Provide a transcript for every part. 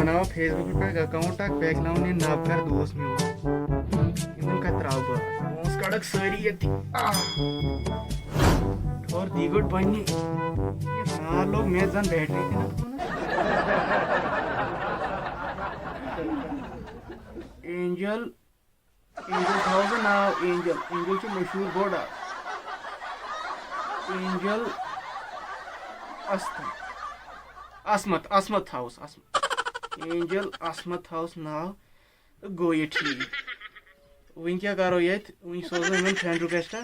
बनाओ फेसबुक पे अकाउंट अक बैकलाउन ये नाप कर दोस्त में इन का त्राव मोस कड़क सारी ये और दीगुट बन्नी ये सार लोग मैं जन बैठ रही थी ना एंजल एंजल हाउस नाव एंजल एंजल से मशहूर बोर्ड एंजल असमत असमत हाउस असमत एंजल असमत हाउस नाव गो ये ठीक वन क्या करो ये वन सोजो इन फ्रेंड रिक्वेस्ट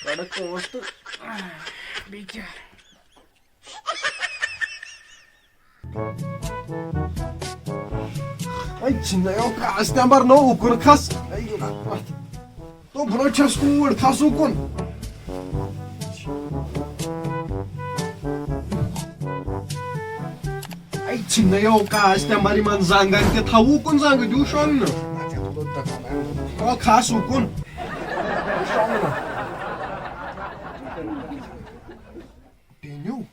कड़क post बेचार Ay Çin'de yok aslan var no ukun kas. Ay to bro çaskur kas ukun. Ay Çin'de yok aslan var iman zangan te tavukun zangı diyor şu an. O kas ukun. Şu an. Deniyor.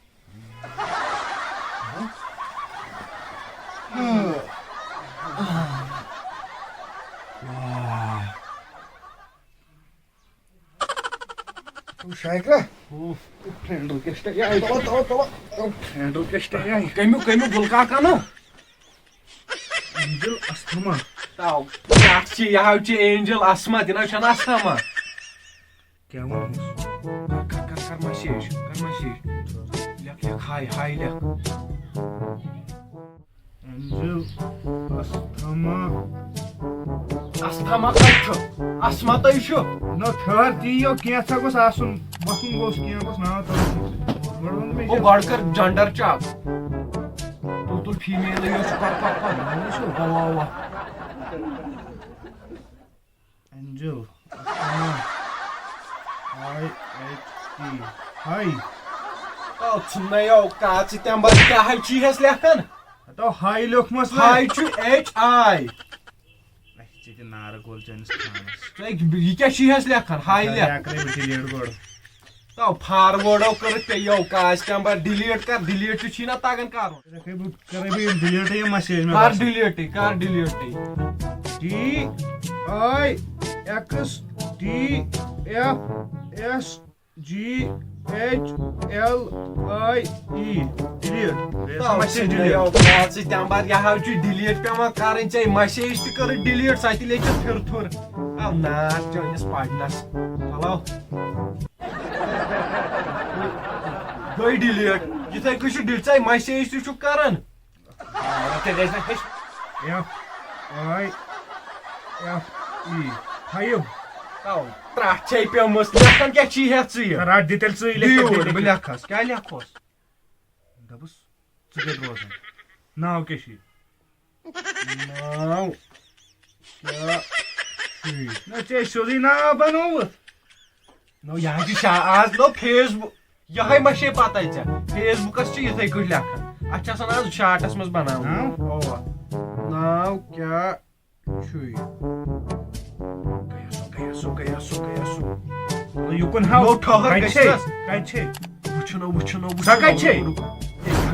Şaykra. Friend request ya. Tamam. Friend request ya. Kaymu bulka kana. Angel Asma. Tav. Yakçı yahavçı Angel Asma dina şan Asma. Kya var? Karma şey. Yak hay lak. Angel Asma kaçtı. Asma da şu. No third diyor कैसा को सासुन वतुन गोस किया को ना तो O गड़कर जंडर चाप तो female यो पर show वाह Angel Hi तो छुने यो काच तंबर क्या है ची है लेखन तो हाई लोकमस हाई छु एच आई चिते नार गोल चैनस खानस तो ये क्या ची है लेखन हाई ले करे डिलीट गोड तो फॉरवर्डो कर पे यो काच तंबर डिलीट छु ना तागन कर करे भी डिलीट ये मैसेज में कर delete D I X D F S G H L I E delete message delete काच तंबर या हाउ छु डिलीट पेमा करन छै मैसेज त कर डिलीट साथी लेके फिर थुर अब ना चोनिस पाडनस हेलो गई डिलीट जिथे कुछ डिलीट छै मैसेज त छु करन ते देस F I F E हायो ताउ त्रा छै पे मस लेखन क्या छी है छि रात डिटेल से लिख बलखस क्या लिखोस दबस चुके रोजन नाव के शी नाउ क्या ना चे सोदी ना बनो नो यहाँ की आज नो फेसबुक यही मशे पता है फेसबुकस च इथे कुछ लेखन अच्छा सन आज शार्टस मस बनाव नाउ क्या छुई गया सो you can how no ठहर गइस काय छे वुछनो सकाय छे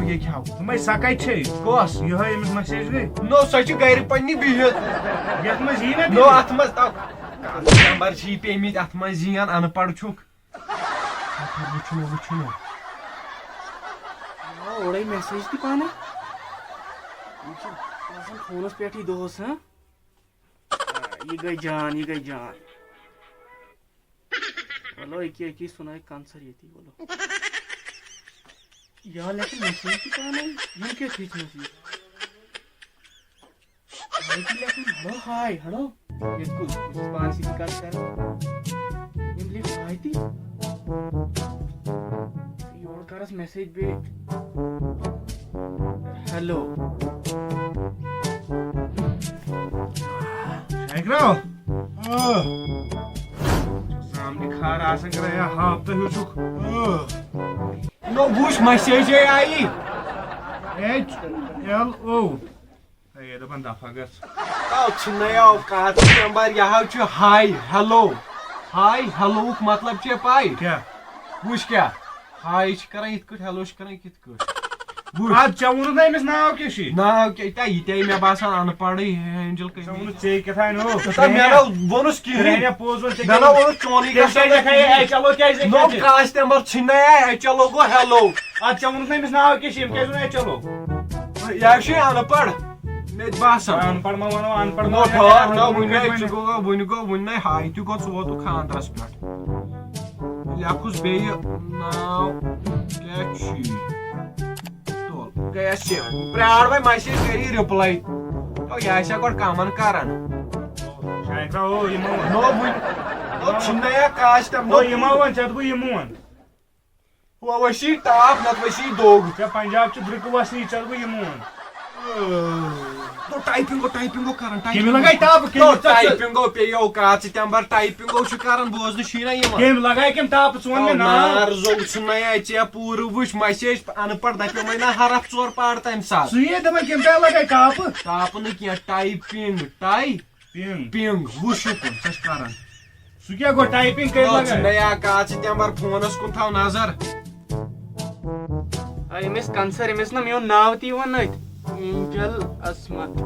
ये क्या तुम्हें सकाय छे कोस ये है इस मैसेज गई नो सच गैर पन्नी बिहत यत में जी ना नो आत्मस ता नंबर जी पे मी आत्मस जियान अनपढ़ छुक वुछनो ओड़े मैसेज ती पाना फोनस पे दोस्त हां ये गई जान बोलो एक सुनाई कांसर ये थी बोलो यार लेकिन मैसेज की कहां है ये क्या चीज मैसेज लेकिन हेलो इसको स्पानिश की बात कर इंग्लिश आई थी ये और करस मैसेज पे हेलो शायकरा सामने खा रहा संग रहा हाफ तो हो चुक नो बुश मैसेज आई H L O ये तो बंदा फगस आओ छिनयो कात नंबर यहां छ हाय हेलो मतलब छ पाई क्या बुश क्या हाय छ करन इत कट हेलो छ करन कित कट आज चवुन ना अमिस नाव क्या छी नाव क्या ये मे बासान अनपढ़ी एंजल चवुन चे कथा नो वोनुस रहने पोज वन ना वोनुस चोनी का ए चलो क्या इसे नो कस्टमर छिने ए चलो गो हेलो आज चवुन ना अमिस नाव क्या छी क्या ए चलो या छी अनपढ़ मे बासान अनपढ़ मा वनो अनपढ़ नो ठहर ना वुन गो हाय तु गो सो तो खानदरस पेट लेखुस बे नाव क्या छी गया प्राण भाई मैसेज करी रिप्लाई तो यह गोड कमन करान शायद ओ यमो नो नो छिनया कास्टम नो यमो वन चत बु यमो वन वो वशी टाप नत वशी दोग क्या पंजाब च ब्रिक वसी चत बु यमो वन तो टाइपिंग को करन केम लगाई टाप टाइपिंग को पे यो का सितंबर टाइपिंग को छु करन बोज न छिना यम केम लगाई केम टाप च वन में नार जो छिनया चे पूर वुच मैसेज अनपढ़ दपे मैना हरफ चोर पाड़ तम साथ सुये दम केम पे लगाई टाप न किया टाइपिंग टाइपिंग वुशु कुन सच करन सु क्या गो टाइपिंग के लगाई नया का सितंबर फोनस कुन थाव नजर अमिस कंसर अमिस ना मेरो नाव ती वन एंजल असमत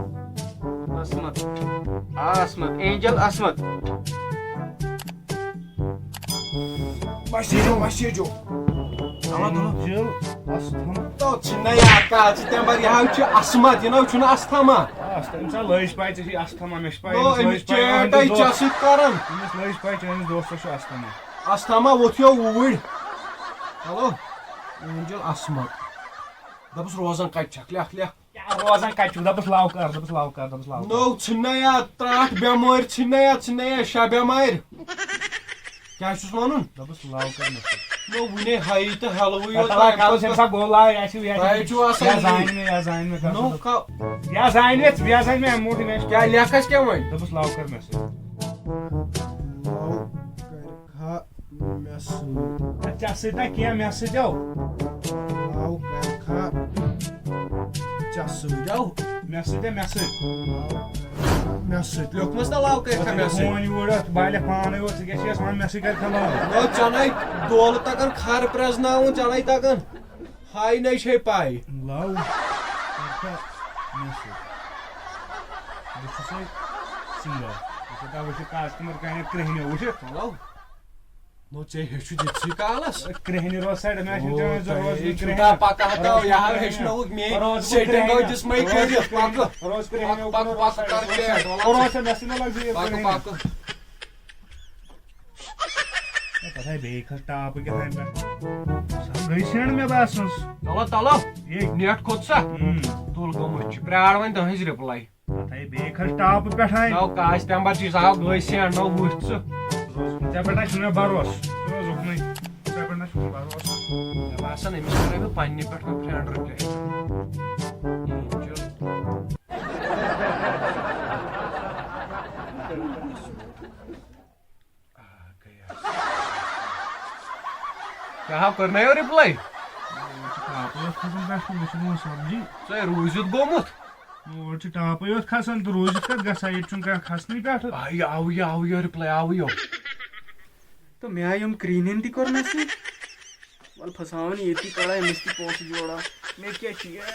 एंजल असमत मशीजो एंजल असमत तो छिनया का सितंबर यह छु असमत यनो छु ना अस्थमा अस्थमा सा लइस पाइ छि अस्थमा मेस पाइ नो इन चेटै चसित करन मिस लइस पाइ छि दोस्त छु अस्थमा वोथियो वुड हेलो एंजल असमत दबस रोजन कट छक ले रोजन कट छु दबस लाव कर नो छिनया त्राट बेमार छिनया शा बेमार क्या छुस वनुन दबस लाव कर नो वने हाई तो हेलो यो तला काल से सब बोला ऐसे या जो आसा या जाइन में नो का या जाइन में मोटिवेशन क्या लेखस क्या वइन दबस लाव कर मैसेज लाव कर खा मैसेज अच्छा सीधा किया मैसेज आओ लाव कर खा मैसेज आओ मैसेज लोकमस ना लाव कर खा मैसेज फोन यूरत बाले पाने वो के छस वन मैसेज कर खला नो चनाई दोल तकन खार प्रजनाउ चनाई तकन हाई नै छे पाई लाव कर मैसेज दिस इज सिंगल इसका वो कस्टमर का क्रेहने वो लाव नो चे हेछु जिप्सी कालस क्रेहने रो साइड में जो रोज क्रेहने पाका हतो यहां हेछु मे सेटिंग हो जिस में कर पाक रोज क्रेहने पाक करके और से नेशनल लगी पाक पता है बेख टाप के है सब गईसन में बासस तलो ये नेट खोदसा तुल गमछ प्राण वन दहिज रिप्लाई पता है बेख टाप पेठाई नो काश तंबर चीज आ गईसन नो वुछ क्या बेटा सुना बारोस रोज उठने क्या बेटा सुना बारोस बासन एमिस करे पानी पेट में फ्रेंड रिप्लाई क्या करना है रिप्लाई आप लोग खसन बैठ के समझी से रोजुत गोमुत और टाप यो खसन तो रोज का गसा ये चुन का खसनी बैठ आई आओ रिप्लाई आओ तो मैं आयम क्रीनिन ती करना से वल फसावन येती कड़ा मिस्ती पहुंच जोड़ा मैं क्या किया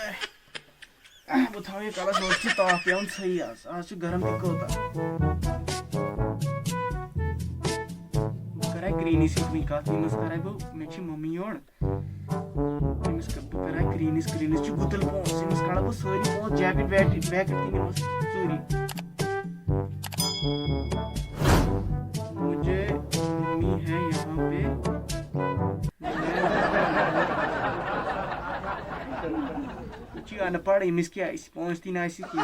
बताओ ये कला सोची तो आप यान सही आज गरम भी होता कराय क्रीनी से मी का मिस कराय बो मेची मम्मी और मिस कब कराय क्रीनिस चु गुतल पहुंच मिस कड़ा बो सारी पहुंच जैकेट बैग तीन मस चोरी मुझे मम्मी है यहाँ पे कुछ अनपढ़ मिस क्या इस पहुंचती ना इसी की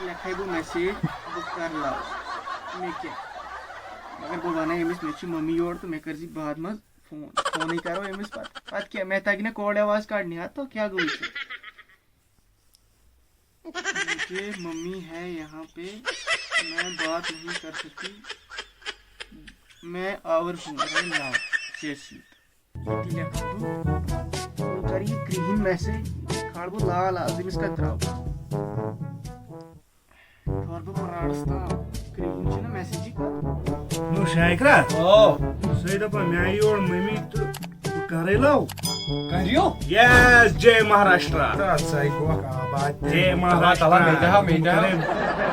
लिखाई वो मैसेज बुक कर लाओ मैं क्या मगर वो बना मिस मेरी मम्मी और तो मैं कर जी बाद में फोन ही करो मिस बात क्या मैं ताकि ना कोड आवाज काटनी है तो क्या गई मुझे मम्मी है यहाँ पे मैं बात नहीं कर सकती मैं आवर हूँ लाओ शेरशीट करी ग्रीन मैसेज खाड़ वो लाल आज इसका त्राव और वो पराड़स्ता ग्रीन चना मैसेज ही का नो शायकरा ओ सही दफा मैं और मम्मी तो करे लाओ करियो Yes, Jay Maharashtra. Sai gok abad. Jay Maharashtra. Tala meida.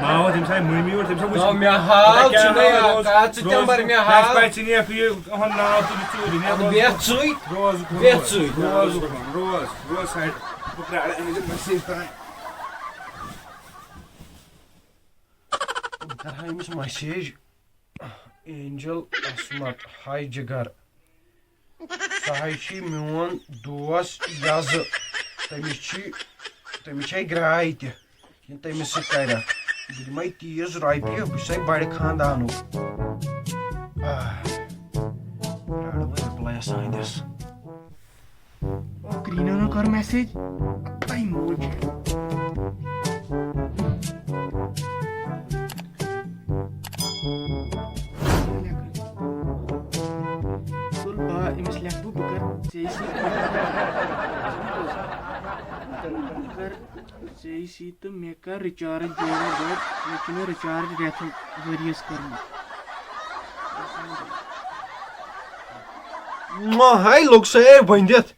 Mao tim sai mumi or tim sai No me haal chunai akat chambar me haal. Next by chini fi on now to churi ne. Vetsui. Rose. Rose side. Bukra message kara. Karaymış mesaj. Angel Asmat. Hi Jigar. Sahiçi mion dos yazı. Temiçi graite. Yin temisi kayra. Bilmay tiz raipi bu say bari khandanu. Rado reply assign this. ओ क्रीनो ने कर message आई मोज तुल बा इमस लेखबु बकर जेसी तो मे कर recharge जोड़ा गड लेकिन recharge Wraith various Karan Hai log say bandit.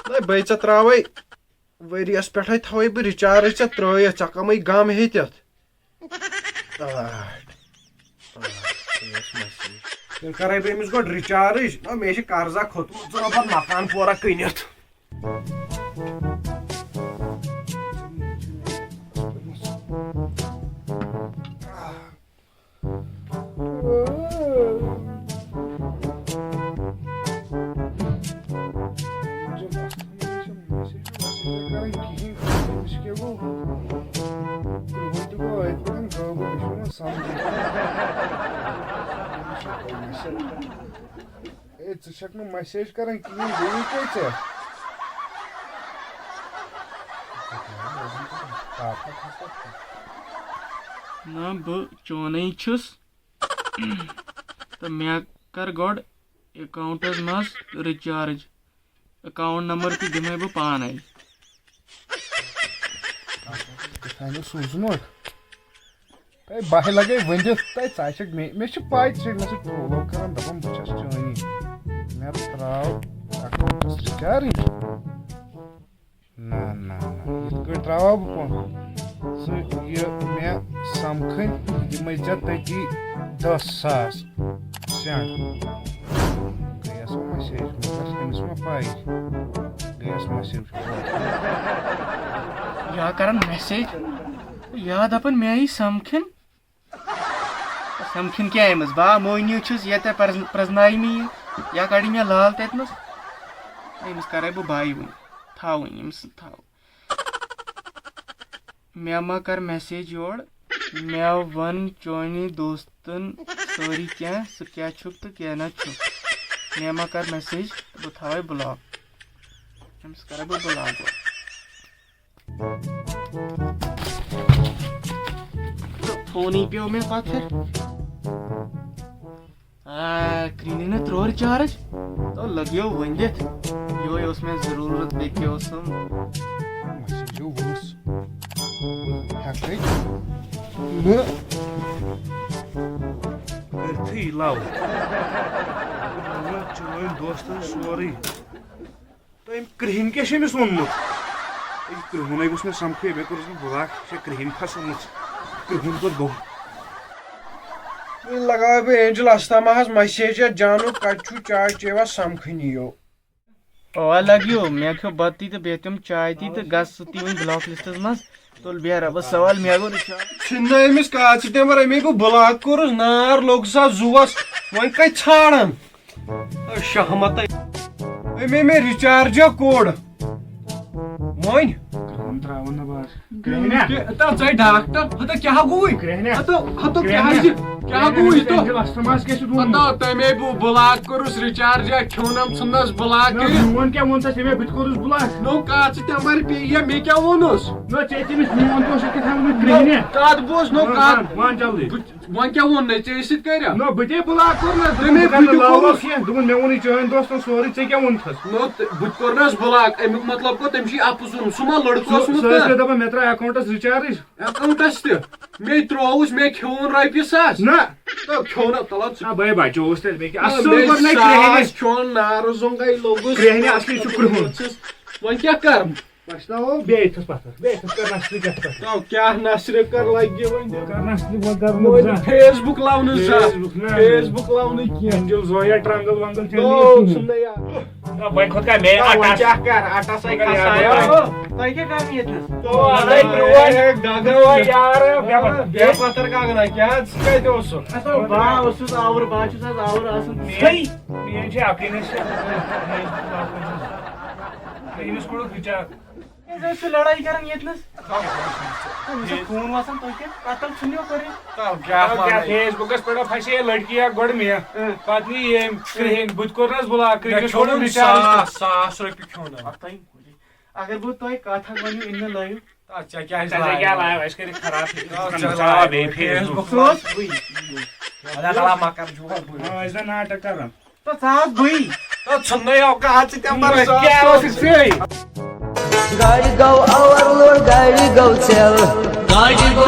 Na baicha trawai. Various petai thawai bu recharge cha troya chakamai gam hetyat. Karai be emis god recharge. Na me shi karza khotmu zara par makan pora kynit. Ți șak nu mesaj karan ki deyi kaysa. ना बह चोने छुस तो मे कर गोड accounts मज recharge account number ती दिमे बह पाने Hani suzunok. Tay bahi lage vindit tay çayşak me şu pay çek me şu prolo karan da bam bıças çoni. Me trav akontas ricari. Na. Itko trava bu pon. Su ye me samkın dimayca taki 10 sas. Sen. Gaya soma şey. Mas ma pay. Gaya soma şey. या करन message याद अपन मे आई समखिन क्या अमस बा मोइनी छुस ये ते प्रजनाई मी या गाड़ी में लाल ततनस अमस करे बह बाई वन थाव अमस थाव मे मा कर मैसेज योर मे वन चोनी दोस्तन सॉरी क्या सु क्या छुप तो क्या ना छुप मे मा कर मैसेज बह थावे ब्लॉक अमस करे बह ब्लॉक फोन ही पे में पाथर क्रीनी ने त्रो रिचार्ज तो लगियो वंदित यो उसमें जरूरत देखे उसम Mesajı vurus. Hakay. Ne? Erti lav. Ama çoğun dostun sorry. Taym krihin ke şemis onmut. Krihunay gusme samkhe be kurus bulak she krihin khasmut. Krihin ko do. Lagav be Angel Astamahas message janu kachu chai cheva samkhniyo. ओ लगियो मैं क्यों बत्ती तो बेतम चाय ती तो गस सुती one block लिस्टस मस तो बिहार अब सवाल मैं गो recharge Çinna emis kaçte var emi bu blok kuruz nar loksa zuvas wan kay çağıran. Şahmata. Emi recharge code. Moin. Kontravan var. Ata çay doctor. Ata kya goy? Ata kya haydi? Kya goy to? Astamaz ke şu Ata teme bu blok kuruz recharge khonam sunnas blok. Mon ke mon sa seme bit kurus bulak. No kaçte var pe ya me kya vonus? No çetimiz mon to şirket hamı krihine. Kad boz no kad. Van jaldi. One क्या वोन चे सित कर no बटे block कर ना तमे तुम लावो के तुम मे वोनी चोन दोस्तन सोरी चे क्या वोन थस नो बुत करनस ब्लॉक अमुक मतलब को तमशी अफसुन सुमा लड़को सुमा सर दबा मे त्रा अकाउंटस रिचार्ज अकाउंटस ते मे त्रोवस मे खोन रॉपिय सास ना तो खोन तला आ भाई बचो उस तेल में असल पर नहीं क्रेहने खोन नार जोंगाई लोगो क्रेहने असली शुक्र हो वन क्या कर पछता हो बेथस पत्थर बेथस कर नस्ली कर तो क्या नसर कर लगे वन कर नस्ली वो कर फेसबुक लावन सा फेसबुक लावन की एंजल जोया ट्रांगल वांगल तो सुन यार भाई खुद का मैं आटा क्या कर आटा से खसाया तोय क्या काम येतस तो अरे ब्रुआ गागवा यार बे पत्थर का गना क्या काय तो सो तो बा उसुस आवर बाचुस आवर आसन सही मैं जे आपने से इनस कोड विचार जैसे लड़ाई करन येतनस खून वासन तोय क्या कातल सुनियो करे तो क्या फेसबुकस पे फसे लड़किया गोड़ में पत्नी ये क्रेन बुत कोरनस बुला क्रेन छोड़ रिचार्ज 100 रुपए खोना तई अगर वो तोय काथा वनी इन लायो अच्छा क्या क्या लाया इसके खराब है फेसबुक सोच अल्लाह ताला मकर जुवा हां ऐसा नाटक कर रहा तो सास भई तो छन्ने हो का आज ते मर क्या हो सकते गाड़ी go overload, गाड़ी go tell. गाड़ी go